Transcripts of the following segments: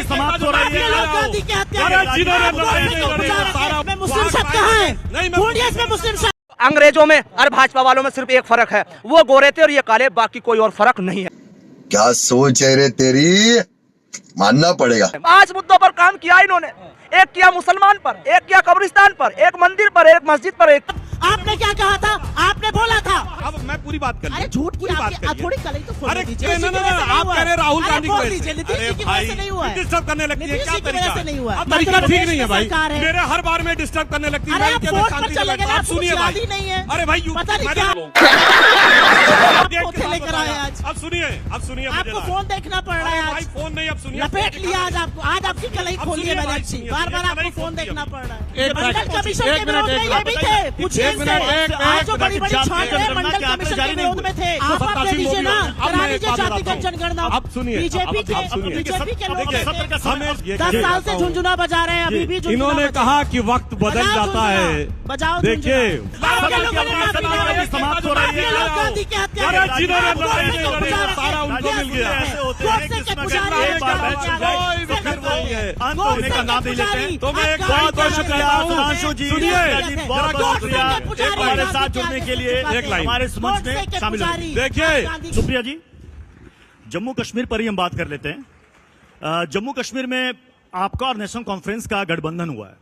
समाप्त हो रही है। अंग्रेजों में और भाजपा वालों में सिर्फ एक फर्क है, वो गोरे थे और ये काले, बाकी कोई और फर्क नहीं है। क्या सोच है रे तेरी, मानना पड़ेगा। 5 मुद्दों पर काम किया इन्होंने, एक किया मुसलमान पर, एक किया कब्रिस्तान पर, एक मंदिर पर, एक मस्जिद पर, एक। आपने क्या कहा था? आपने बोला था। अब मैं पूरी बात कर, अरे झूठ की बात कर, थोड़ी कल तो अरे आप कह रहे राहुल गांधी को नहीं हुआ, डिस्टर्ब करने लगती है, क्या तरीका नहीं हुआ, अब तरीका ठीक नहीं है भाई, मेरे हर बार में डिस्टर्ब करने लगती है। आप सुनिए भाई, अरे भाई लेकर आए आज, अब सुनिए आपको फोन देखना पड़ रहा है आज, फोन नहीं, अब सुनिए, लपेट लिया आज आपको, आज आपकी कलई खोली है मैंने अच्छी, बार बार आपको फोन देखना पड़ रहा है। मंडल कमीशन के विरोध में ये भी थे, पूछिए आज जो बड़ी बड़ी छाट है मंडल कमीशन के विरोध में थे, आप दे दीजिए ना, करा दीजिए जातिगत जनगणना। अब सुनिए, बीजेपी के लोग 10 साल से झुंझुना बजा रहे हैं, अभी भी इन्होंने कहा कि वक्त बदल जाता है। बजाओ, देखिए समाप्त हो रही है। गांधी के हत्या सारा उनको मिल गया, अंत होने का नाम नहीं लेते। तो मैं एक बहुत बहुत शुक्रिया सुधांशु जी, बहुत बहुत शुक्रिया हमारे साथ जुड़ने के लिए, हमारे इस मंच में शामिल होने। देखिए सुप्रिया जी, जम्मू कश्मीर पर ही हम बात कर लेते हैं। जम्मू कश्मीर में आपका और नेशनल कॉन्फ्रेंस का गठबंधन हुआ है,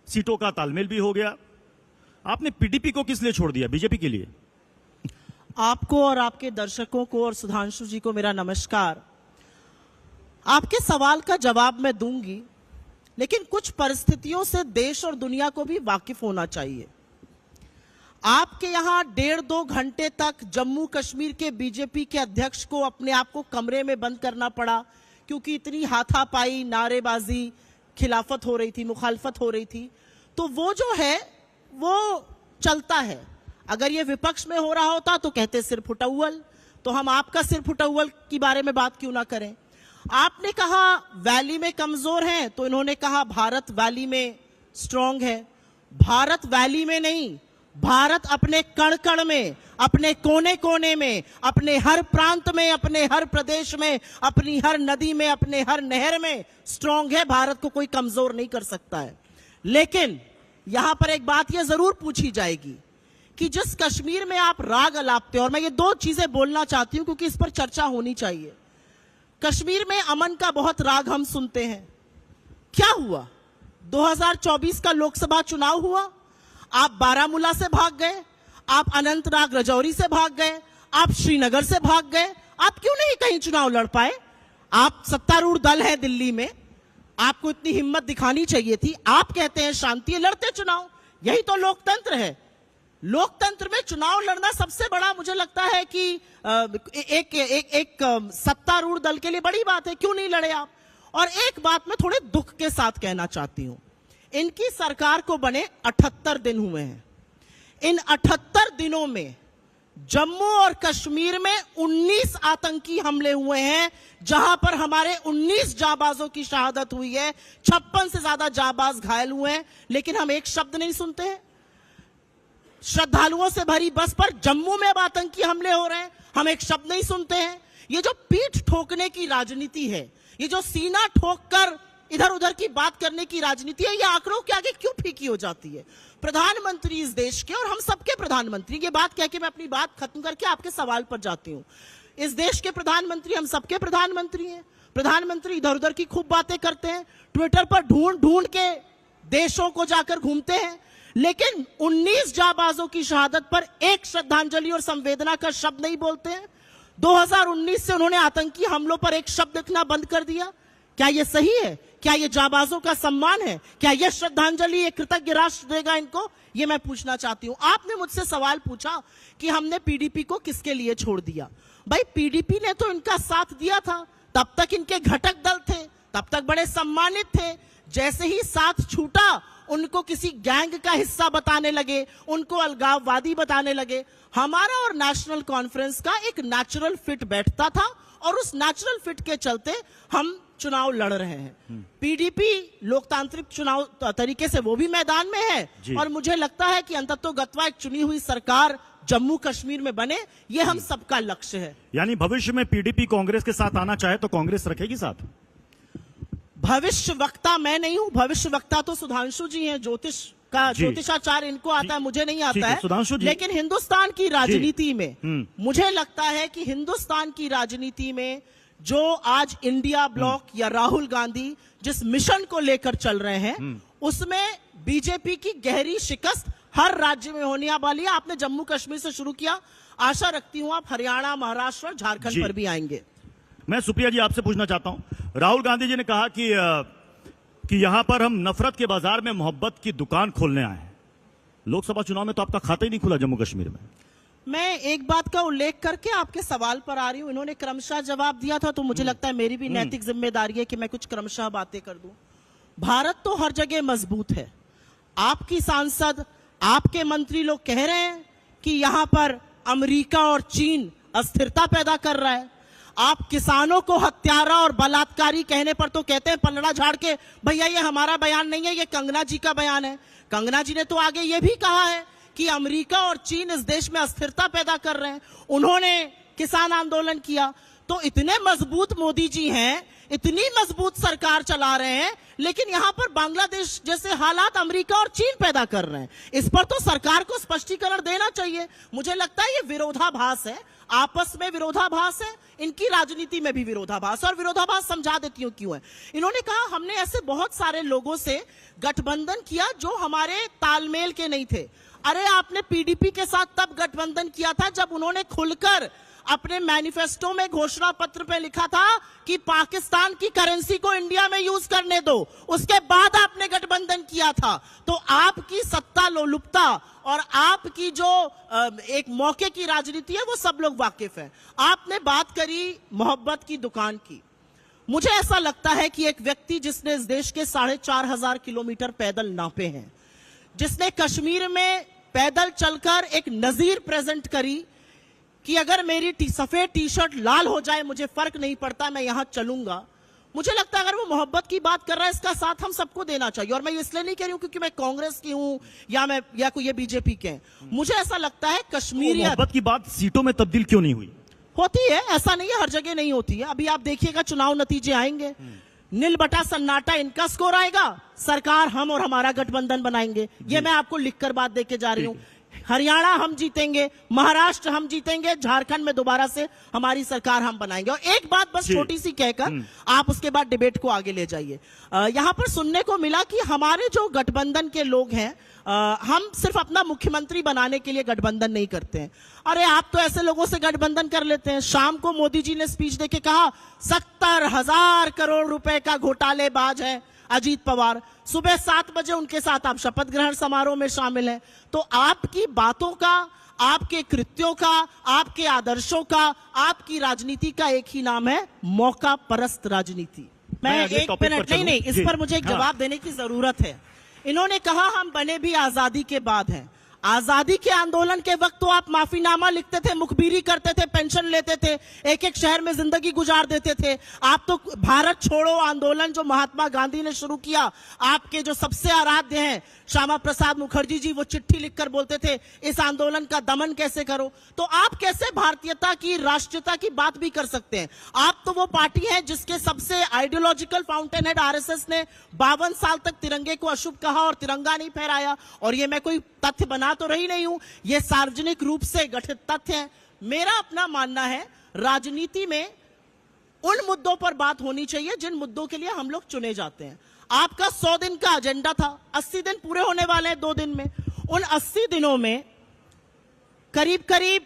सीटों का तालमेल भी हो गया। आपने पीडीपी को किस लिए छोड़ दिया, बीजेपी के लिए? आपको और आपके दर्शकों को और सुधांशु जी को मेरा नमस्कार। आपके सवाल का जवाब मैं दूंगी, लेकिन कुछ परिस्थितियों से देश और दुनिया को भी वाकिफ होना चाहिए। आपके यहां 1.5-2 घंटे तक जम्मू कश्मीर के बीजेपी के अध्यक्ष को अपने आप को कमरे में बंद करना पड़ा, क्योंकि इतनी हाथापाई, नारेबाजी, खिलाफत हो रही थी, मुखालफत हो रही थी। तो वो जो है वो चलता है। अगर ये विपक्ष में हो रहा होता तो कहते सिर फुटौल, तो हम आपका सिर फुटौल के बारे में बात क्यों ना करें। आपने कहा वैली में कमजोर हैं, तो इन्होंने कहा भारत वैली में स्ट्रांग है। भारत वैली में नहीं, भारत अपने कण कण में, अपने कोने कोने में, अपने हर प्रांत में, अपने हर प्रदेश में, अपनी हर नदी में, अपने हर नहर में स्ट्रांग है। भारत को कोई कमजोर नहीं कर सकता है। लेकिन यहां पर एक बात यह जरूर पूछी जाएगी कि जिस कश्मीर में आप राग अलापते हो, और मैं ये 2 चीजें बोलना चाहती हूं क्योंकि इस पर चर्चा होनी चाहिए। कश्मीर में अमन का बहुत राग हम सुनते हैं। क्या हुआ? 2024 का लोकसभा चुनाव हुआ, आप बारामूला से भाग गए, आप अनंतनाग राजौरी से भाग गए, आप श्रीनगर से भाग गए, आप क्यों नहीं कहीं चुनाव लड़ पाए? आप सत्तारूढ़ दल है दिल्ली में, आपको इतनी हिम्मत दिखानी चाहिए थी। आप कहते हैं शांति, लड़ते चुनाव, यही तो लोकतंत्र है। लोकतंत्र में चुनाव लड़ना सबसे बड़ा, मुझे लगता है कि एक सत्तारूढ़ दल के लिए बड़ी बात है। क्यों नहीं लड़े आप? और एक बात मैं थोड़े दुख के साथ कहना चाहती हूं, इनकी सरकार को बने 78 दिन हुए हैं। इन 78 दिनों में जम्मू और कश्मीर में 19 आतंकी हमले हुए हैं, जहां पर हमारे 19 जाबाजों की शहादत हुई है, 56 से ज्यादा जाबाज घायल हुए हैं, लेकिन हम एक शब्द नहीं सुनते हैं। श्रद्धालुओं से भरी बस पर जम्मू में अब आतंकी हमले हो रहे हैं, हम एक शब्द नहीं सुनते हैं। ये जो पीठ ठोकने की राजनीति है, ये जो सीना ठोककर इधर उधर की बात करने की राजनीति है, ये आंकड़ों के आगे क्यों फीकी हो जाती है? प्रधानमंत्री इस देश के, और हम सबके प्रधानमंत्री, ये बात कह के मैं अपनी बात खत्म करके आपके सवाल पर जाती हूं। इस देश के प्रधानमंत्री हम सबके प्रधानमंत्री हैं। प्रधानमंत्री इधर उधर की खूब बातें करते हैं, ट्विटर पर ढूंढ ढूंढ के देशों को जाकर घूमते हैं, लेकिन 19 जाबाजों की शहादत पर एक श्रद्धांजलि और संवेदना का शब्द नहीं बोलते हैं। 2019 से उन्होंने आतंकी हमलों पर एक शब्द लिखना बंद कर दिया। क्या यह सही है? क्या यह जाबाजों का सम्मान है? क्या यह श्रद्धांजलि, एक कृतज्ञ राष्ट्र देगा इनको? यह मैं पूछना चाहती हूं। आपने मुझसे सवाल पूछा कि हमने पीडीपी को किसके लिए छोड़ दिया। भाई पीडीपी ने तो इनका साथ दिया था, तब तक इनके घटक दल थे, तब तक बड़े सम्मानित थे। जैसे ही साथ छूटा, उनको किसी गैंग का हिस्सा बताने लगे, उनको अलगाववादी बताने लगे। हमारा और नेशनल कॉन्फ्रेंस का एक नेचुरल फिट बैठता था, और उस नेचुरल फिट के चलते हम चुनाव लड़ रहे हैं। पीडीपी लोकतांत्रिक चुनाव तरीके से वो भी मैदान में है, और मुझे लगता है कि अंततोगत्वा एक चुनी हुई सरकार जम्मू कश्मीर में बने, ये हम सबका लक्ष्य है। यानी भविष्य में पीडीपी कांग्रेस के साथ आना चाहे तो कांग्रेस रखेगी साथ? भविष्य वक्ता मैं नहीं हूं, भविष्य वक्ता तो सुधांशु जी हैं, ज्योतिषाचार्य इनको आता है, मुझे नहीं आता है। सुधांशु जी, लेकिन हिंदुस्तान की राजनीति में मुझे लगता है कि हिंदुस्तान की राजनीति में जो आज इंडिया ब्लॉक या राहुल गांधी जिस मिशन को लेकर चल रहे हैं, उसमें बीजेपी की गहरी शिकस्त हर राज्य में होने वाली है। आपने जम्मू कश्मीर से शुरू किया, आशा रखती हूं आप हरियाणा, महाराष्ट्र और झारखंड पर भी आएंगे। मैं सुप्रिया जी आपसे पूछना चाहता हूं, राहुल गांधी जी ने कहा कि यहां पर हम नफरत के बाजार में मोहब्बत की दुकान खोलने आए हैं। लोकसभा चुनाव में तो आपका खाता ही नहीं खुला जम्मू कश्मीर में। मैं एक बात का उल्लेख करके आपके सवाल पर आ रही हूं। इन्होंने क्रमशः जवाब दिया था, तो मुझे लगता है मेरी भी नैतिक जिम्मेदारी है कि मैं कुछ क्रमशः बातें कर दूं। भारत तो हर जगह मजबूत है। आपकी सांसद, आपके मंत्री लोग कह रहे हैं कि यहां पर अमेरिका और चीन अस्थिरता पैदा कर रहा है। आप किसानों को हत्यारा और बलात्कारी कहने पर तो कहते हैं पलड़ा झाड़ के, भैया ये हमारा बयान नहीं है, ये कंगना जी का बयान है। कंगना जी ने तो आगे ये भी कहा है कि अमेरिका और चीन इस देश में अस्थिरता पैदा कर रहे हैं। उन्होंने किसान आंदोलन किया। तो इतने मजबूत मोदी जी हैं, इतनी मजबूत सरकार चला रहे हैं, लेकिन यहां पर बांग्लादेश जैसे हालात अमेरिका और चीन पैदा कर रहे हैं। इस पर तो सरकार को स्पष्टीकरण देना चाहिए। मुझे लगता है ये विरोधाभास है, आपस में विरोधाभास है, इनकी राजनीति में भी विरोधाभास, और विरोधाभास समझा देती हूं क्यों है। इन्होंने कहा हमने ऐसे बहुत सारे लोगों से गठबंधन किया जो हमारे तालमेल के नहीं थे। अरे आपने पीडीपी के साथ तब गठबंधन किया था जब उन्होंने खुलकर अपने मैनिफेस्टो में घोषणा पत्र पे लिखा था कि पाकिस्तान की करेंसी को इंडिया में यूज करने दो। उसके बाद आपने गठबंधन किया था। तो आपकी सत्ता लोलुपता और आपकी जो एक मौके की राजनीति है वो सब लोग वाकिफ है। आपने बात करी मोहब्बत की दुकान की। मुझे ऐसा लगता है कि एक व्यक्ति जिसने इस देश के 4,500 किलोमीटर पैदल नापे हैं, जिसने कश्मीर में पैदल चलकर एक नजीर प्रेजेंट करी कि अगर मेरी सफेद टी शर्ट लाल हो जाए मुझे फर्क नहीं पड़ता, मैं यहां चलूंगा। मुझे लगता है अगर वो मोहब्बत की बात कर रहा है, इसका साथ हम सबको देना चाहिए। और मैं इसलिए नहीं कह रही हूं क्योंकि मैं कांग्रेस की हूं या कोई ये बीजेपी के हैं। मुझे ऐसा लगता है कश्मीरियत, मोहब्बत की बात सीटों में तब्दील क्यों नहीं हुई? होती है, ऐसा नहीं है हर जगह नहीं होती है। अभी आप देखिएगा चुनाव नतीजे आएंगे, नील बटा सन्नाटा इनका स्कोर आएगा, सरकार हम और हमारा गठबंधन बनाएंगे। ये मैं आपको लिखकर बात देके जा रही हूं। हरियाणा हम जीतेंगे, महाराष्ट्र हम जीतेंगे, झारखंड में दोबारा से हमारी सरकार हम बनाएंगे। और एक बात बस छोटी सी कहकर आप उसके बाद डिबेट को आगे ले जाइए। यहां पर सुनने को मिला कि हमारे जो गठबंधन के लोग हैं, हम सिर्फ अपना मुख्यमंत्री बनाने के लिए गठबंधन नहीं करते हैं। अरे आप तो ऐसे लोगों से गठबंधन कर लेते हैं। शाम को मोदी जी ने स्पीच देके कहा 70,000 करोड़ रुपए का घोटालेबाज है अजीत पवार। सुबह 7 बजे उनके साथ आप शपथ ग्रहण समारोह में शामिल हैं। तो आपकी बातों का, आपके कृत्यों का, आपके आदर्शों का, आपकी राजनीति का एक ही नाम है मौका परस्त राजनीति। मैं 1 मिनट नहीं, इस पर मुझे एक जवाब देने की जरूरत है। इन्होंने कहा हम बने भी आजादी के बाद हैं। आजादी के आंदोलन के वक्त तो आप माफीनामा लिखते थे, मुखबिरी करते थे, पेंशन लेते थे, एक एक शहर में जिंदगी गुजार देते थे। आप तो भारत छोड़ो आंदोलन जो महात्मा गांधी ने शुरू किया, आपके जो सबसे आराध्य हैं श्यामा प्रसाद मुखर्जी जी, वो चिट्ठी लिखकर बोलते थे इस आंदोलन का दमन कैसे करो। तो आप कैसे भारतीयता की, राष्ट्रीयता की बात भी कर सकते हैं? आप तो वो पार्टी है जिसके सबसे आइडियोलॉजिकल फाउंटेन हेड आरएसएस ने 52 साल तक तिरंगे को अशुभ कहा और तिरंगा नहीं फहराया। और ये मैं कोई तथ्य बना तो रही नहीं हूं, ये सार्वजनिक रूप से गठित तथ्य है। मेरा अपना मानना है राजनीति में उन मुद्दों पर बात होनी चाहिए जिन मुद्दों के लिए हम लोग चुने जाते हैं। आपका 100 दिन का एजेंडा था, 80 दिन पूरे होने वाले हैं 2 दिन में। उन 80 दिनों में करीब करीब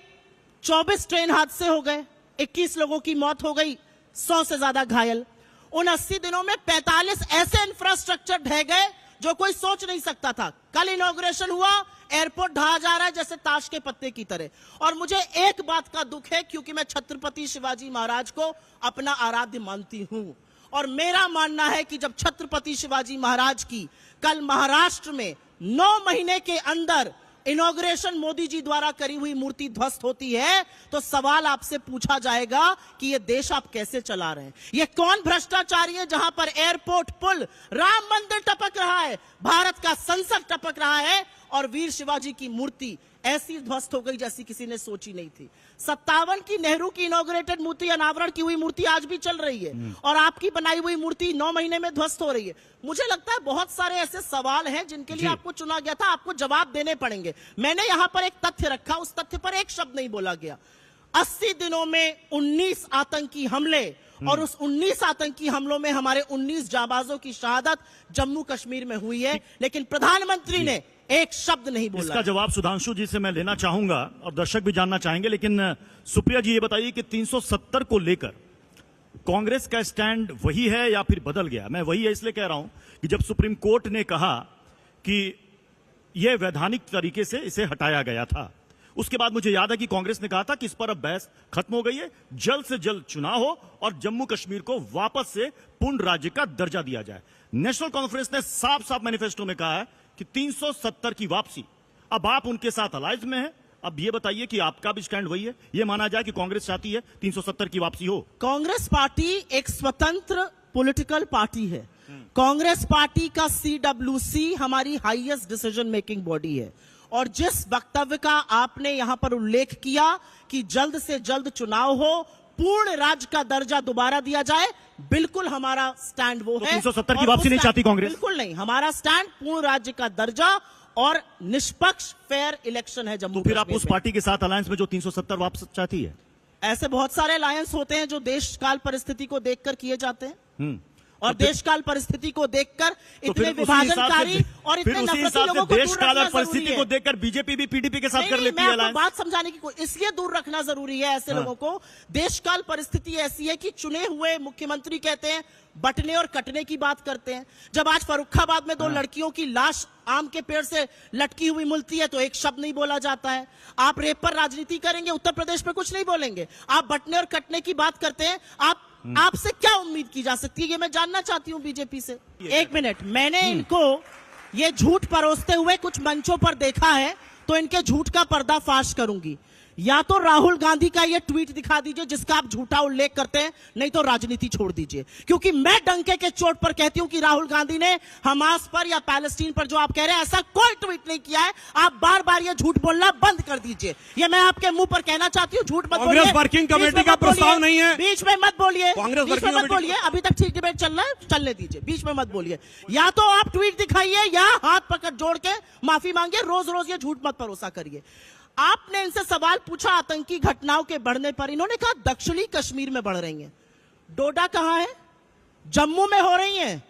24 ट्रेन हादसे हो गए, 21 लोगों की मौत हो गई, 100 से ज्यादा घायल। उन 80 दिनों में 45 ऐसे इंफ्रास्ट्रक्चर ढह गए जो कोई सोच नहीं सकता था। कल इनॉग्रेशन हुआ, एयरपोर्ट ढहा जा रहा है जैसे ताश के पत्ते की तरह। और मुझे एक बात का दुख है क्योंकि मैं छत्रपति शिवाजी महाराज को अपना आराध्य मानती हूं, और मेरा मानना है कि जब छत्रपति शिवाजी महाराज की कल महाराष्ट्र में 9 महीने के अंदर इनॉग्रेशन मोदी जी द्वारा करी हुई मूर्ति ध्वस्त होती है, तो सवाल आपसे पूछा जाएगा कि ये देश आप कैसे चला रहे हैं। ये कौन भ्रष्टाचारी है जहां पर एयरपोर्ट, पुल, राम मंदिर टपक रहा है, भारत का संसद टपक रहा है और वीर शिवाजी की मूर्ति ऐसी ध्वस्त हो गई जैसी किसी ने सोची नहीं थी। 57 की नेहरू की इनॉग्रेटेड मूर्ति, अनावरण की हुई मूर्ति आज भी चल रही है और आपकी बनाई हुई मूर्ति 9 महीने में ध्वस्त हो रही है। मुझे लगता है बहुत सारे ऐसे सवाल हैं जिनके लिए आपको चुना गया था, आपको जवाब देने पड़ेंगे। मैंने यहां पर एक तथ्य रखा, उस तथ्य पर एक शब्द नहीं बोला गया। 80 दिनों में 19 आतंकी हमले और उस 19 आतंकी हमलों में हमारे 19 जाबाजों की शहादत जम्मू कश्मीर में हुई है, लेकिन प्रधानमंत्री ने एक शब्द नहीं बोला। इसका जवाब सुधांशु जी से मैं लेना चाहूंगा और दर्शक भी जानना चाहेंगे, लेकिन सुप्रिया जी ये बताइए कि 370 को लेकर कांग्रेस का स्टैंड वही है या फिर बदल गया? मैं वही है इसलिए कह रहा हूं कि जब सुप्रीम कोर्ट ने कहा कि यह वैधानिक तरीके से इसे हटाया गया था, उसके बाद मुझे याद है कि कांग्रेस ने कहा था कि इस पर अब बहस खत्म हो गई है, जल्द से जल्द चुनाव हो और जम्मू कश्मीर को वापस से पूर्ण राज्य का दर्जा दिया जाए। नेशनल कॉन्फ्रेंस ने साफ साफ मैनिफेस्टो में कहा है कि 370 की वापसी। अब आप उनके साथ अलायंस में हैं, अब ये बताइए कि आपका भी स्टैंड वही है? ये माना जाए कि कांग्रेस चाहती है 370 की वापसी हो? कांग्रेस पार्टी एक स्वतंत्र पॉलिटिकल पार्टी है। कांग्रेस पार्टी का CWC हमारी हाईएस्ट डिसीजन मेकिंग बॉडी है और जिस वक्तव्य का आपने यहां पर उल्लेख किया कि जल्द से जल्द चुनाव हो, पूर्ण राज्य का दर्जा दोबारा दिया जाए, बिल्कुल हमारा स्टैंड वो है। 370 की वापसी नहीं चाहती कांग्रेस? बिल्कुल नहीं, हमारा स्टैंड पूर्ण राज्य का दर्जा और निष्पक्ष फेयर इलेक्शन है जम्मू। तो फिर आप उस पार्टी के साथ अलायंस में जो 370 वापस चाहती है? ऐसे बहुत सारे अलायंस होते हैं जो देश काल परिस्थिति को देखकर किए जाते हैं और देश काल परिस्थिति को देखकर इतने विभाजनकारी और इतने नफरती लोगों को देश काल और परिस्थिति को देखकर बीजेपी भी पीडीपी के साथ कर लेती है अलायंस। बात समझाने की इसलिए दूर रखना जरूरी है ऐसे लोगों को। देश काल परिस्थिति ऐसी है कि चुने हुए मुख्यमंत्री कहते हैं बटने और कटने की बात करते हैं। जब आज फर्रुखाबाद में 2 लड़कियों की लाश आम के पेड़ से लटकी हुई मिलती है तो एक शब्द नहीं बोला जाता है। आप रेप पर राजनीति करेंगे, उत्तर प्रदेश में कुछ नहीं बोलेंगे। आप बटने और कटने की बात करते हैं, आपसे क्या उम्मीद की जा सकती है ये मैं जानना चाहती हूं बीजेपी से। एक मिनट, मैंने इनको ये झूठ परोसते हुए कुछ मंचों पर देखा है तो इनके झूठ का पर्दाफाश करूंगी। या तो राहुल गांधी का ये ट्वीट दिखा दीजिए जिसका आप झूठा उल्लेख करते हैं, नहीं तो राजनीति छोड़ दीजिए, क्योंकि मैं डंके के चोट पर कहती हूं कि राहुल गांधी ने हमास पर या पैलेस्टीन पर जो आप कह रहे हैं ऐसा कोई ट्वीट नहीं किया है। आप बार बार ये झूठ बोलना बंद कर दीजिए, ये मैं आपके मुंह पर कहना चाहती हूं। झूठ मत बोलिए, कांग्रेस वर्किंग कमेटी का प्रस्ताव नहीं है, बीच में मत बोलिए, कांग्रेस बीच में मत बोलिए। अभी तक ठीक डिबेट चल रहा है, चलने दीजिए, बीच में मत बोलिए। या तो आप ट्वीट दिखाइए या हाथ पकड़ जोड़ के माफी मांगिए, रोज रोज ये झूठ मत भरोसा करिए। आपने इनसे सवाल पूछा आतंकी घटनाओं के बढ़ने पर, इन्होंने कहा दक्षिणी कश्मीर में बढ़ रही हैं। डोडा कहां है? जम्मू में हो रही हैं।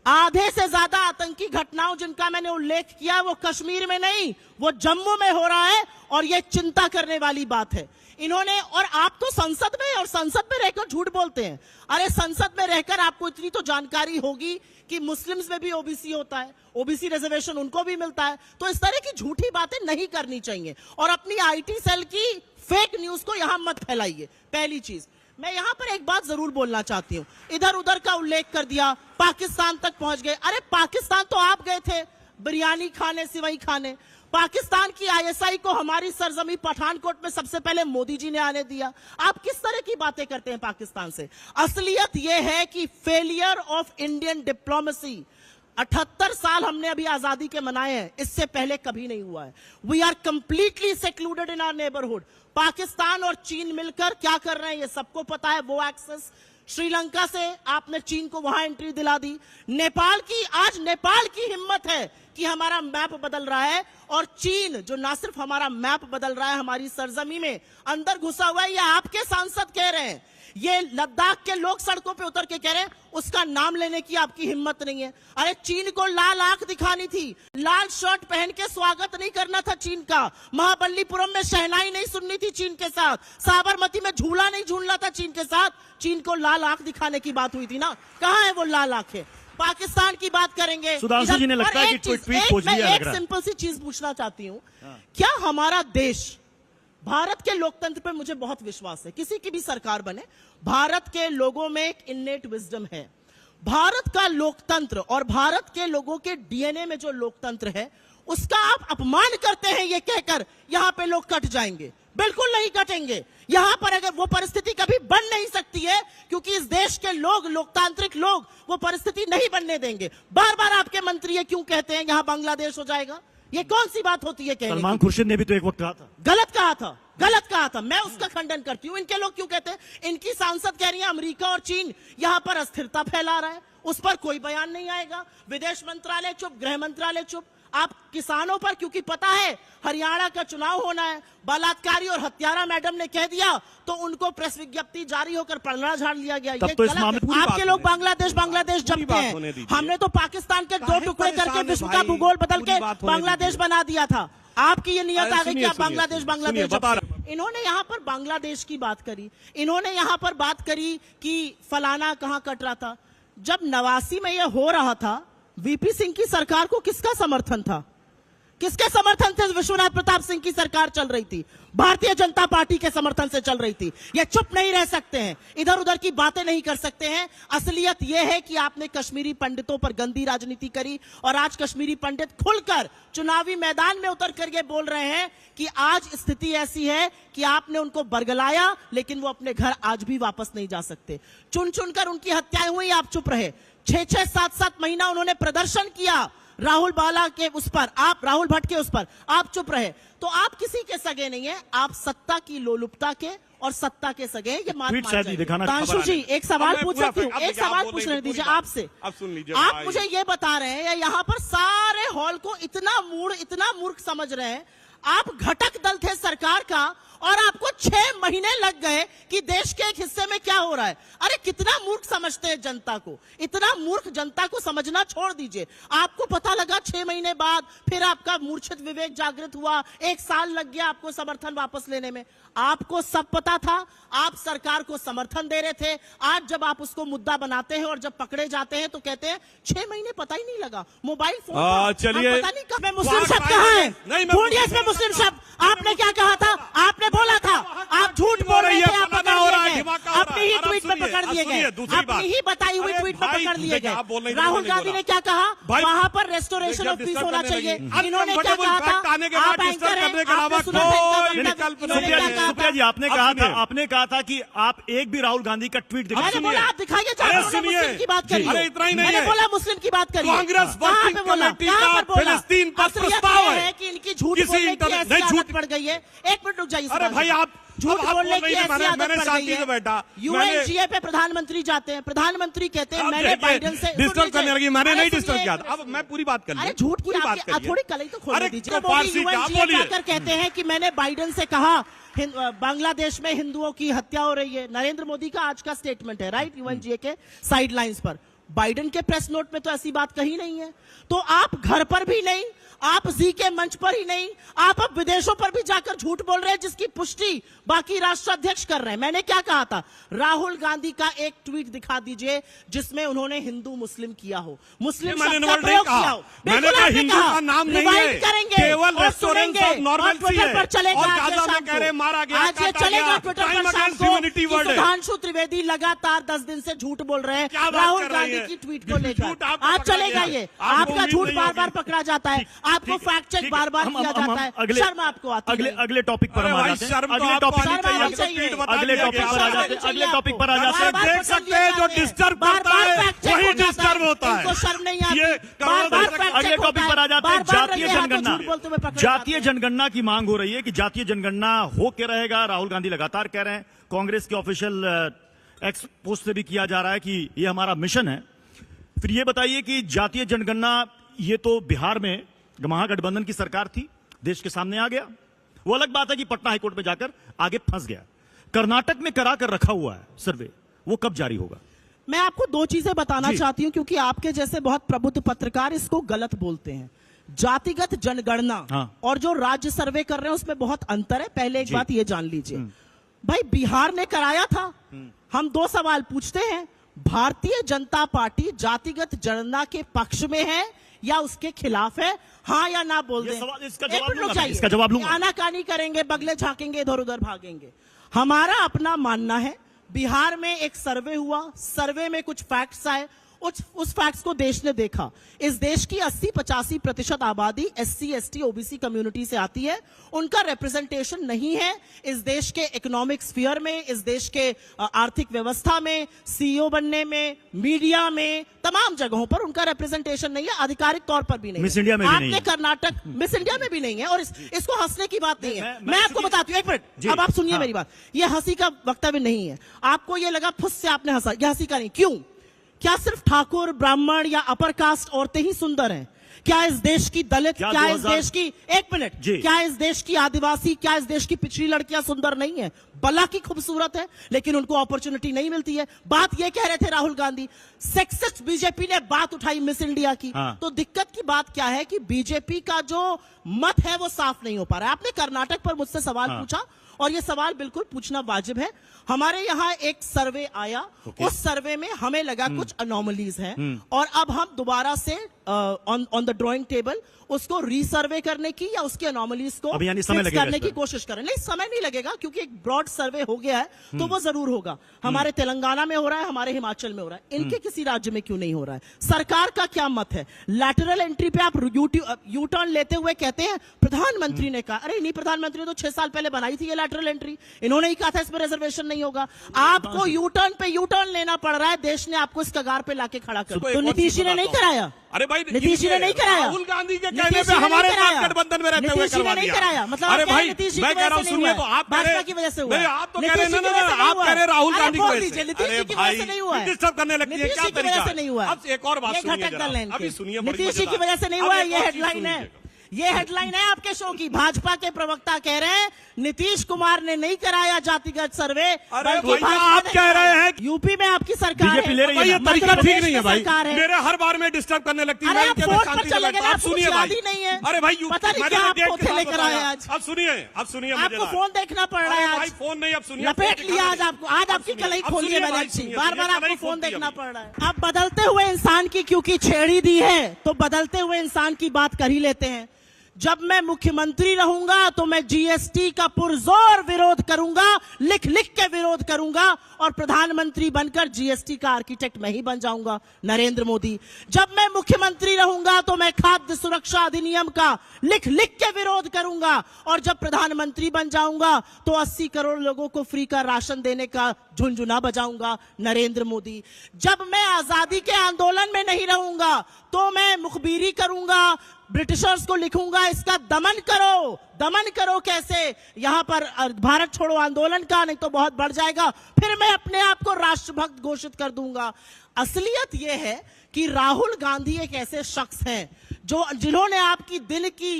आधे से ज्यादा आतंकी घटनाओं जिनका मैंने उल्लेख किया वो कश्मीर में नहीं, वो जम्मू में हो रहा है और ये चिंता करने वाली बात है। इन्होंने, और आप तो संसद में और संसद में रहकर झूठ बोलते हैं। अरे संसद में रहकर आपको इतनी तो जानकारी होगी कि मुस्लिम्स में भी ओबीसी होता है, ओबीसी रिजर्वेशन उनको भी मिलता है। तो इस तरह की झूठी बातें नहीं करनी चाहिए और अपनी आईटी सेल की फेक न्यूज को यहां मत फैलाइए। पहली चीज, मैं यहां पर एक बात जरूर बोलना चाहती हूं। इधर उधर का उल्लेख कर दिया, पाकिस्तान तक पहुंच गए। अरे पाकिस्तान तो आप गए थे बिरयानी खाने, सिवई खाने। पाकिस्तान की आईएसआई को हमारी सरजमी पठानकोट में सबसे पहले मोदी जी ने आने दिया। आप किस तरह की बातें करते हैं पाकिस्तान से? असलियत यह है कि फेलियर ऑफ इंडियन डिप्लोमेसी, 78 साल हमने अभी आजादी के मनाए हैं, इससे पहले कभी नहीं हुआ है। We are completely secluded in our neighbourhood. Pakistan और चीन मिलकर क्या कर रहे हैं ये सबको पता है। वो एक्सेस श्रीलंका से आपने चीन को वहां एंट्री दिला दी। नेपाल की, आज नेपाल की हिम्मत है कि हमारा मैप बदल रहा है और चीन जो ना सिर्फ हमारा मैप बदल रहा है, हमारी सरजमी में अंदर घुसा हुआ है। ये आपके सांसद कह रहे हैं, ये लद्दाख के लोग सड़कों पे उतर के कह रहे हैं, उसका नाम लेने की आपकी हिम्मत नहीं है। अरे चीन को लाल आंख दिखानी थी, लाल शर्ट पहन के स्वागत नहीं करना था चीन का। महाबलीपुरम में शहनाई नहीं सुननी थी चीन के साथ, साबरमती में झूला नहीं झूलना था चीन के साथ। चीन को लाल आंख दिखाने की बात हुई थी ना, कहां है वो लाल आंखें? पाकिस्तान की बात करेंगे। सुधांशु जी ने लगता है कि ट्वीट खोज लिया लग रहा है। एक सिंपल सी चीज पूछना चाहती हूं, क्या हमारा देश, भारत के लोकतंत्र पे मुझे बहुत विश्वास है, किसी की भी सरकार बने, भारत के लोगों में एक इन्नेट विजडम है। भारत का लोकतंत्र और भारत के लोगों के डीएनए में जो लोकतंत्र है उसका आप अपमान करते हैं ये कहकर यहां पे लोग कट जाएंगे। बिल्कुल नहीं कटेंगे। यहां पर अगर वो परिस्थिति कभी बन नहीं सकती है, क्योंकि इस देश के लोग, लोकतांत्रिक लोग, वो परिस्थिति नहीं बनने देंगे। बार बार आपके मंत्री ये क्यों कहते हैं यहां बांग्लादेश हो जाएगा, ये कौन सी बात होती है कहने सलमान की? खुर्शीद ने भी तो एक वक्त कहा था। गलत कहा था, गलत कहा था। मैं उसका खंडन करती हूं। इनके लोग क्यों कहते हैं? इनकी सांसद कह रही है अमेरिका और चीन यहां पर अस्थिरता फैला रहा है, उस पर कोई बयान नहीं आएगा। विदेश मंत्रालय चुप, गृह मंत्रालय चुप। आप किसानों पर, क्योंकि पता है हरियाणा का चुनाव होना है, बलात्कारी और हत्यारा मैडम ने कह दिया तो उनको प्रेस विज्ञप्ति जारी होकर पलड़ा झाड़ लिया गया। तब ये तो इस गलत मामले है। पूरी आपके लोग बांग्लादेश जपते हैं। हमने तो पाकिस्तान के दो टुकड़े करके विश्व का भूगोल बदल के बांग्लादेश बना दिया था। आपकी ये नियत आ गई कि आप बांग्लादेश जपते। इन्होंने यहाँ पर बांग्लादेश की बात करी, इन्होंने यहाँ पर बात करी कि फलाना कहाँ कट रहा था। जब 89 में ये हो रहा था, वीपी सिंह की सरकार को किसका समर्थन था? किसके समर्थन से विश्वनाथ प्रताप सिंह की सरकार चल रही थी? भारतीय जनता पार्टी के समर्थन से चल रही थी। ये चुप नहीं रह सकते हैं, इधर उधर की बातें नहीं कर सकते हैं। असलियत यह है कि आपने कश्मीरी पंडितों पर गंदी राजनीति करी और आज कश्मीरी पंडित खुलकर चुनावी मैदान में उतर कर ये बोल रहे हैं कि आज स्थिति ऐसी है कि आपने उनको बरगलाया, लेकिन वो अपने घर आज भी वापस नहीं जा सकते। चुन चुनकर उनकी हत्याएं हुई, आप चुप रहे। 6-6, 7-7 महीना उन्होंने प्रदर्शन किया राहुल बाला के उस पर, आप राहुल भट्ट के उस पर, आप चुप रहे। तो आप किसी के सगे नहीं है, आप सत्ता की लोलुपता के और सत्ता के सगे हैं। ये मान तांशु जी, एक सवाल पूछ सकती हूँ? एक सवाल पूछने दीजिए आपसे। आप मुझे ये बता रहे हैं, यहाँ पर सारे हॉल को इतना मूर्ख समझ रहे हैं। आप घटक दल थे सरकार का और आपको 6 महीने लग गए कि देश के एक हिस्से में क्या हो रहा है। अरे कितना मूर्ख समझते हैं जनता को, इतना मूर्ख जनता को समझना छोड़ दीजिए। आपको पता लगा 6 महीने बाद, फिर आपका मूर्छित विवेक जागृत हुआ, 1 साल लग गया आपको समर्थन वापस लेने में। आपको सब पता था, आप सरकार को समर्थन दे रहे थे। आज जब आप उसको मुद्दा बनाते हैं और जब पकड़े जाते हैं तो कहते हैं 6 महीने पता ही नहीं लगा, मोबाइल फोन चलिए, पता नहीं कब। मुस्लिम शब्द कहाँ है? ढूंढिए इसमें मुस्लिम शब्द। आपने क्या कहा था? आपने बोला था, आप झूठ बोल रहे थे, आप पकड़ लिए गए, अपनी ही ट्वीट में पकड़ लिए गए, अपनी ही बताई हुई ट्वीट में पकड़ लिए गए। राहुल गांधी ने क्या कहा? वहां पर रेस्टोरेशन ऑफ पीस होना चाहिए। इन्होंने क्या कहा था? आप एंकर हैं, आपने सुना था। सुप्रिया जी, आपने कहा था कि आप एक भी राहुल गांधी का ट्वीट दिखाइए। मैंने बोला आप दिखाइए, मुस्लिम की बात करिए। अरे इतना ही नहीं, मैंने बोला मुस्लिम की बात करिए। कांग्रेस वर्किंग कमेटी का फिलिस्तीन पर प्रस्ताव है कि इनकी झूठ बोलने की ऐसी आदत पड़ गई है। 1 मिनट रुक जाइए। अरे भाई, आप झूठ बोलने की ऐसी आदत पड़ गई है। बैठा यूएनजीए पे प्रधानमंत्री जाते हैं, प्रधानमंत्री कहते हैं मैंने बाइडेन से डिस्टर्ब करने लगी। मैंने नहीं डिस्टर्ब किया था। अब मैं पूरी बात कर लूं। अरे झूठ की आपकी थोड़ी कलई तो खोल दीजिए। यूएनजीए जाकर कहते हैं कि मैंने बाइडेन से कहा बांग्लादेश में हिंदुओं की हत्या हो रही है। नरेंद्र मोदी का आज का स्टेटमेंट है, राइट, यूएनजीए के साइडलाइंस पर। बाइडेन के प्रेस नोट में तो ऐसी बात कही नहीं है। तो आप घर पर भी नहीं, आप जी के मंच पर ही नहीं, आप अब विदेशों पर भी जाकर झूठ बोल रहे हैं, जिसकी पुष्टि बाकी राष्ट्राध्यक्ष कर रहे हैं। मैंने क्या कहा था? राहुल गांधी का एक ट्वीट दिखा दीजिए जिसमें उन्होंने हिंदू मुस्लिम किया हो, मुस्लिम शब्द का प्रयोग किया हो। मैंने कहा हिंदू का नाम नहीं है, केवल रेस्टोरेंट्स ऑफ नॉर्मलसी है। पर चलेगा और गाजा में कह रहे मारा गया, आज ये चलेगा ट्विटर पर शाम को। सुधांशु त्रिवेदी लगातार 10 दिन से झूठ बोल रहे हैं राहुल गांधी की ट्वीट को लेकर। आज चलेगा ये, आपका झूठ बार बार पकड़ा जाता है, आपको फैक्ट चेक बार बार किया जाता है। शर्म आपको आती है? अगले टॉपिक पर हम आ जाते हैं। अगले टॉपिक पर आ जाते हैं। देख सकते हैं जो डिस्टर्ब करता है वही डिस्टर्ब होता है। शर्म नहीं आती? अगले टॉपिक पर आ जाते हैं। जातीय जनगणना। जातीय जनगणना की मांग हो रही है कि जातीय जनगणना हो के रहेगा। राहुल गांधी लगातार कह रहे हैं, कांग्रेस के ऑफिशियल एक्स पोस्ट से भी किया जा रहा है कि ये हमारा मिशन है। फिर ये बताइए कि जातीय जनगणना, ये तो बिहार में महागठबंधन की सरकार थी, देश के सामने आ गया। वो अलग बात है कि पटना हाईकोर्ट में जाकर आगे फंस गया। कर्नाटक में करा कर रखा हुआ है सर्वे, वो कब जारी होगा? मैं आपको 2 चीजें बताना चाहती हूं, क्योंकि आपके जैसे बहुत प्रबुद्ध पत्रकार इसको गलत बोलते हैं। जातिगत जनगणना और जो राज्य सर्वे कर रहे हैं उसमें बहुत अंतर है। पहले एक बात ये जान लीजिए, भाई बिहार ने कराया था। हम 2 सवाल पूछते हैं, भारतीय जनता पार्टी जातिगत जनगणना के पक्ष में है या उसके खिलाफ है? हाँ या ना बोल दें। इसका जवाब लूंगा। आनाकानी करेंगे, बगले झांकेंगे, इधर उधर भागेंगे। हमारा अपना मानना है, बिहार में एक सर्वे हुआ, सर्वे में कुछ फैक्ट्स आए, उस फैक्ट्स को देश ने देखा। इस देश की 80-85% आबादी SC, ST, OBC कम्युनिटी से आती है। उनका रिप्रेजेंटेशन नहीं है इस देश के इकोनॉमिक स्फीयर में, इस देश के आर्थिक व्यवस्था में, CEO बनने में, मीडिया में, तमाम जगहों पर उनका रिप्रेजेंटेशन नहीं है, आधिकारिक तौर पर भी नहीं है। मिस इंडिया में भी नहीं है। आपने कर्नाटक मिस इंडिया में भी नहीं है, और इसको हंसने की बात नहीं है। मैं आपको बताती हूँ, एक मिनट, अब आप सुनिए मेरी बात। ये हंसी का वक्तव्य नहीं है। आपको ये लगा फुस से आपने हंसा, ये हंसी का नहीं। क्यों? क्या सिर्फ ठाकुर, ब्राह्मण या अपर कास्ट औरतें ही सुंदर हैं? क्या इस देश की दलित, क्या इस देश की, एक मिनट, क्या इस देश की आदिवासी, क्या इस देश की पिछड़ी लड़कियां सुंदर नहीं है? बला की खूबसूरत है, लेकिन उनको अपॉर्चुनिटी नहीं मिलती है। बात ये कह रहे थे राहुल गांधी, सेक्सिस्ट बीजेपी ने बात उठाई मिस इंडिया की। तो दिक्कत की बात क्या है कि बीजेपी का जो मत है वो साफ नहीं हो पा रहा है। आपने कर्नाटक पर मुझसे सवाल पूछा, और ये सवाल बिल्कुल पूछना वाजिब है। हमारे यहाँ एक सर्वे आया, उस सर्वे में हमें लगा कुछ अनोमलीज हैं, और अब हम दोबारा से ऑन द ड्राइंग टेबल उसको रीसर्वे करने की या उसके अनोमलीज को फिक्स करने की कोशिश करें। नहीं, समय नहीं लगेगा, क्योंकि एक ब्रॉड सर्वे हो गया है तो वो जरूर होगा। हमारे तेलंगाना में हो रहा है, हमारे हिमाचल में हो रहा है, इनके किसी राज्य में क्यों नहीं हो रहा है? सरकार का क्या मत है? लैटरल एंट्री पे आप यू टर्न लेते हुए कहते हैं प्रधानमंत्री ने कहा। अरे नहीं, प्रधानमंत्री ने तो 6 साल पहले बनाई थी ये लैटरल एंट्री, इन्होंने ही कहा था इसमें रिजर्वेशन नहीं होगा। आपको यू टर्न पे यू टर्न लेना पड़ रहा है, देश ने आपको इस कगार पे लाके खड़ा कर। तो नीतीश जी ने नहीं कराया। अरे भाई, नीतीश जी ने नहीं कराया। राहुल गांधी के कहने पे हमारे साथ गठबंधन में रहते हुए करवा दिया। मतलब अरे भाई, मैं कह रहा हूँ, सुनिए, तो आप भाजपा की वजह से हुआ। आप तो कह रहे हैं ना, आप कह रहे राहुल गांधी की वजह से। नीतीश जी की वजह से नहीं हुआ है, डिस्टर्ब करने लगती है, क्या तरीका नहीं हुआ। अब एक और बात सुनिए जरा, अभी सुनिए, नीतीश जी की वजह से नहीं हुआ। ये हेडलाइन है, ये हेडलाइन है आपके शो की। भाजपा के प्रवक्ता कह रहे हैं नीतीश कुमार ने नहीं कराया जातिगत सर्वे, बल्कि आप कह रहे हैं यूपी में आपकी सरकार है। ये तरीका ठीक नहीं है भाई, मेरे हर बार में डिस्टर्ब करने लगती है। आप सुनिए भाई, नहीं है। अरे भाई, पता नहीं क्या आप पोथे लेकर आए आज। अब सुनिए, आपको फोन देखना पड़ रहा है आज। फोन नहीं, अब सुनिए, लपेट लिया आज आपको। आज आपकी कलाई खोली है मैंने अच्छी, बार बार आपको फोन देखना पड़ रहा है। अब बदलते हुए इंसान की क्योंकि छेड़ी दी है, तो बदलते हुए इंसान की बात कर ही लेते हैं। जब मैं मुख्यमंत्री रहूंगा तो मैं GST का पुरजोर विरोध करूंगा, लिख लिख के विरोध करूंगा, और प्रधानमंत्री बनकर GST का आर्किटेक्ट मैं ही बन जाऊंगा, नरेंद्र मोदी। जब मैं मुख्यमंत्री रहूंगा तो मैं खाद्य सुरक्षा अधिनियम का लिख लिख के विरोध करूंगा, और जब प्रधानमंत्री बन जाऊंगा तो 80 करोड़ लोगों को फ्री का राशन देने का झुनझुना बजाऊंगा, नरेंद्र मोदी। जब मैं आजादी के आंदोलन में नहीं रहूंगा तो मैं मुखबिरी करूंगा, ब्रिटिशर्स को लिखूंगा इसका दमन करो। दमन करो कैसे? यहां पर भारत छोड़ो आंदोलन का, नहीं तो बहुत बढ़ जाएगा, फिर मैं अपने आप को राष्ट्रभक्त घोषित कर दूंगा। असलियत यह है कि राहुल गांधी एक ऐसे शख्स हैं जिन्होंने आपकी दिन की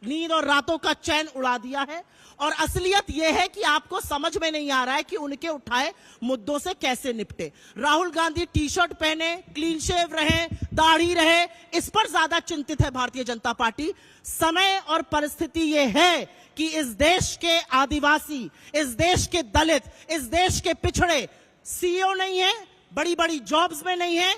नींद और रातों का चैन उड़ा दिया है, और असलियत यह है कि आपको समझ में नहीं आ रहा है कि उनके उठाए मुद्दों से कैसे निपटे। राहुल गांधी टी-शर्ट पहने, क्लीन शेव रहे, दाढ़ी रहे, इस पर ज्यादा चिंतित है भारतीय जनता पार्टी। समय और परिस्थिति यह है कि इस देश के आदिवासी, इस देश के दलित, इस देश के पिछड़े CEO नहीं है, बड़ी बड़ी जॉब्स में नहीं है,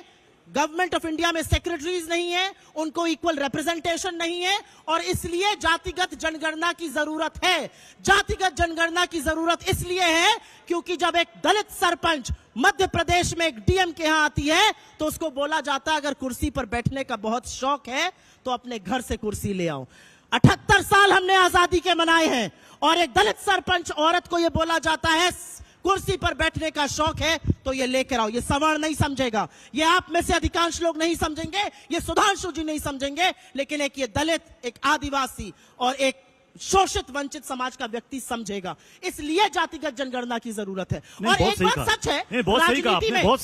गवर्नमेंट ऑफ इंडिया में सेक्रेटरीज नहीं है, उनको इक्वल रिप्रेजेंटेशन नहीं है, और इसलिए जातिगत जनगणना की जरूरत है। जातिगत जनगणना की जरूरत इसलिए है क्योंकि जब एक दलित सरपंच मध्य प्रदेश में एक DM के यहां आती है तो उसको बोला जाता है अगर कुर्सी पर बैठने का बहुत शौक है तो अपने घर से कुर्सी ले आओ। 78 साल हमने आजादी के मनाए हैं, और एक दलित सरपंच औरत को यह बोला जाता है कुर्सी पर बैठने का शौक है तो ये लेकर आओ। ये सवर्ण नहीं समझेगा, ये आप में से अधिकांश लोग नहीं समझेंगे, ये सुधांशु जी नहीं समझेंगे, लेकिन एक ये दलित, एक आदिवासी और एक शोषित वंचित समाज का व्यक्ति समझेगा। इसलिए जातिगत जनगणना की जरूरत है। और एक बात सच है, राजनीति में बहुत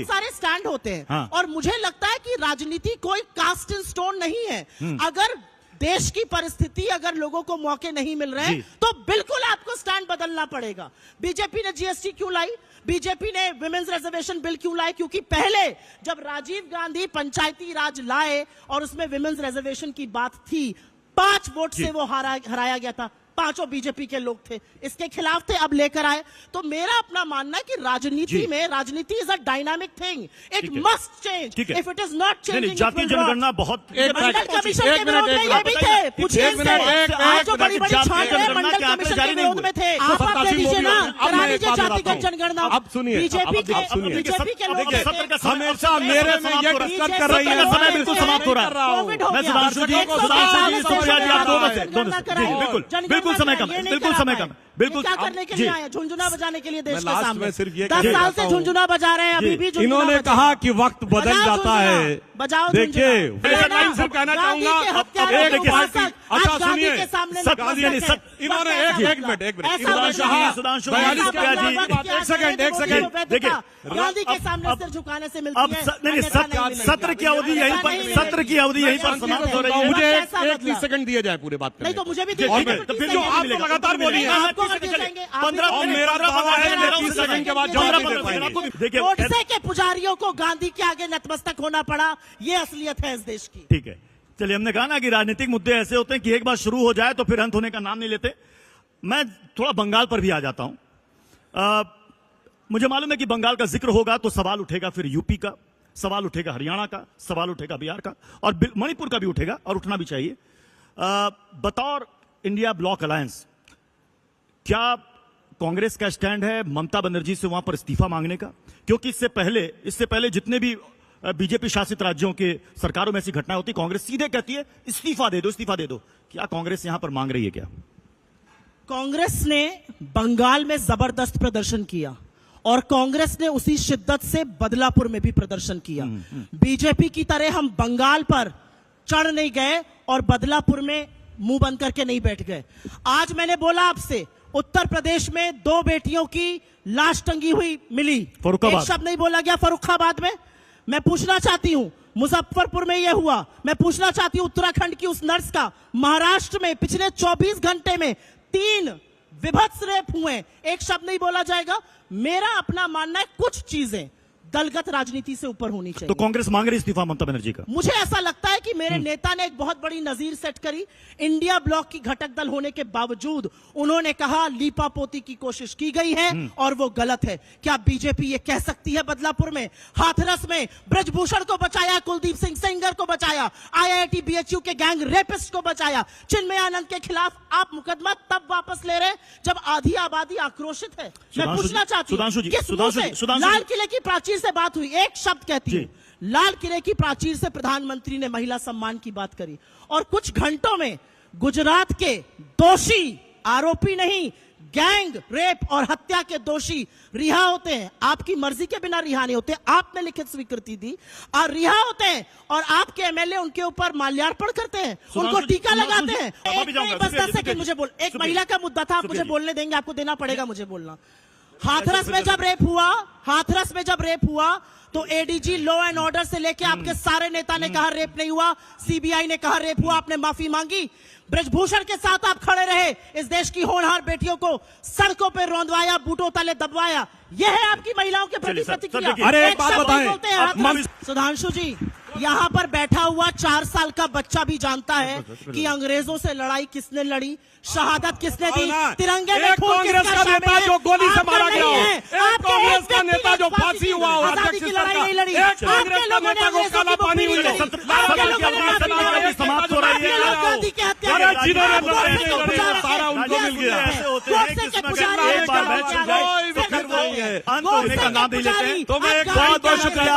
सारे स्टैंड होते हैं, और मुझे लगता है कि राजनीति कोई कास्ट इन स्टोन नहीं है। अगर देश की परिस्थिति, अगर लोगों को मौके नहीं मिल रहे तो बिल्कुल आपको स्टैंड बदलना पड़ेगा। बीजेपी ने GST क्यों लाई? बीजेपी ने विमेंस रिजर्वेशन बिल क्यों लाए? क्योंकि पहले जब राजीव गांधी पंचायती राज लाए और उसमें विमेंस रिजर्वेशन की बात थी, 5 वोट से वो हराया गया था। पांचों बीजेपी के लोग थे, इसके खिलाफ थे, अब लेकर आए। तो मेरा अपना मानना है कि राजनीति में, राजनीति is a dynamic thing, it must change. If it is not changing, जातीय जनगणना बहुत मंडल कमीशन के विरोध में ये भी थे, पूछिए आज जो बड़ी बड़ी छात्र मंडल कमीशन के विरोध में थे, आप दे दीजिए ना, करा दीजिए जातिगत जनगणना। अब सुनिए, बीजेपी के लोग हमेशा मेरे में ये डिस्कस कर रही है, समय बिल्कुल समाप्त हो रहा है। मैं सुधांशु जी, सुप्रिया जी, आप बिल्कुल समय कम, बिल्कुल समय कम, बिल्कुल क्या करने के लिए आए? झुंझुना बजाने के लिए देश के लास्ट सामने में सिर्फ ये 10 साल से झुंझुना बजा रहे हैं, अभी भी इन्होंने कहा कि वक्त बदल जाता है। बजाओ देखिए, झुंझुना। मैं सिर्फ कहना चाहूंगा, अच्छा सुनिए, इन्होंने एक मिनट सुधांशु एक सेकंड देखिए, गांधी के सामने सिर झुकाने से मिलती अब है। सत्र की अवधि यहीं पर, सत्र की अवधि यहीं पर समाप्त हो रही है। मुझे एक 30 सेकंड दिए जाए पूरे बात नहीं तो मुझे भी तो फिर जो आप लगातार बोलिए, आपको कर देंगे। 15 और मेरा दावा है मैं 30 सेकंड के बाद जवाब नहीं दे पाएंगे। देखिए, गोडसे के पुजारियों को गांधी के आगे नतमस्तक होना पड़ा, ये असलियत है इस देश की। ठीक है, चलिए, हमने कहा ना कि राजनीतिक मुद्दे ऐसे होते हैं कि एक बार शुरू हो जाए तो फिर अंत होने का नाम नहीं लेते। मैं थोड़ा बंगाल पर भी आ जाता हूं। मुझे मालूम है कि बंगाल का जिक्र होगा तो सवाल उठेगा फिर यूपी का, सवाल उठेगा हरियाणा का, सवाल उठेगा बिहार का, और मणिपुर का भी उठेगा, और उठना भी चाहिए। बतौर इंडिया ब्लॉक अलायंस, क्या कांग्रेस का स्टैंड है ममता बनर्जी से वहां पर इस्तीफा मांगने का? क्योंकि इससे पहले जितने भी बीजेपी शासित राज्यों के सरकारों में ऐसी घटनाएं होती, कांग्रेस सीधे कहती है इस्तीफा दे दो, इस्तीफा दे दो। क्या कांग्रेस यहां पर मांग रही है? क्या कांग्रेस ने बंगाल में जबरदस्त प्रदर्शन किया और कांग्रेस ने उसी शिद्दत से बदलापुर में भी प्रदर्शन किया। बीजेपी की तरह हम बंगाल पर चढ़ नहीं गए और बदलापुर में मुंह बंद करके नहीं बैठ गए। आज मैंने बोला आपसे, उत्तर प्रदेश में 2 बेटियों की लाश टंगी हुई मिली, एक शब्द नहीं बोला गया फर्रुखाबाद में। मैं पूछना चाहती हूं, मुजफ्फरपुर में यह हुआ। मैं पूछना चाहती हूं उत्तराखंड की उस नर्स का, महाराष्ट्र में पिछले 24 घंटे में 3 विभत्स रेप हुए, एक शब्द नहीं बोला जाएगा। मेरा अपना मानना है कुछ चीजें दलगत राजनीति से ऊपर होनी चाहिए। तो कांग्रेस मांग रही इस्तीफा ममता बनर्जी का? मुझे ऐसा लगता है कि मेरे नेता ने एक बहुत बड़ी नजीर सेट करी। इंडिया ब्लॉक की घटक दल होने के बावजूद उन्होंने कहा लीपापोती की कोशिश की गई है और वो गलत है। क्या बीजेपी ये कह सकती है बदलापुर में, हाथरस में ब्रजभूषण को बचाया, कुलदीप सिंह सेंगर को बचाया, IIT BHU के गैंग रेपिस्ट को बचाया, चिन्मय आनंद के खिलाफ आप मुकदमा तब वापस ले रहे जब आधी आबादी आक्रोशित है? मैं पूछना चाहती हूं, किस मुंह से लाल किले की प्राचीर से बात हुई? एक शब्द कहती हूं, लाल किले की प्राचीर से प्रधानमंत्री ने महिला सम्मान की बात करी और कुछ घंटों में गुजरात के दोषी, आरोपी नहीं, गैंग रेप और हत्या के दोषी रिहा होते हैं। आपकी मर्जी के बिना रिहा नहीं होते, आपने लिखित स्वीकृति दी और रिहा होते हैं और आपके एमएलए उनके ऊपर माल्यार्पण करते हैं, उनको टीका लगाते हैं। बस 10 सेकंड मुझे बोल, एक महिला का मुद्दा था, आप मुझे बोलने देंगे? आपको देना पड़ेगा मुझे बोलना। हाथरस में जब रेप हुआ तो एडीजी लॉ एंड ऑर्डर से लेके आपके सारे नेता ने कहा रेप नहीं हुआ, सीबीआई ने कहा रेप हुआ, आपने माफी मांगी। ब्रजभूषण के साथ आप खड़े रहे, इस देश की होनहार बेटियों को सड़कों पे रौंदवाया, बूटों तले दबवाया। यह है आपकी महिलाओं के प्रति प्रतिक्रिया। अरे एक बात बताएं, सुधांशु जी, यहाँ पर बैठा हुआ 4 साल का बच्चा भी जानता है कि अंग्रेजों से लड़ाई किसने लड़ी, शहादत किसने दी, तिरंगे में खून कांग्रेस का नेता जो गोली से मारा गया हो, एक कांग्रेस का नेता जो फांसी हुआ हो, आजादी की लड़ाई नहीं लड़ी, एक कांग्रेस का नेता को काला पानी हुई हो, समाप्त हो रही है। गांधी के हत्या सारा उनको मिल गया। अंत होने का नाम नहीं लेते। तो मैं एक बहुत बहुत शुक्रिया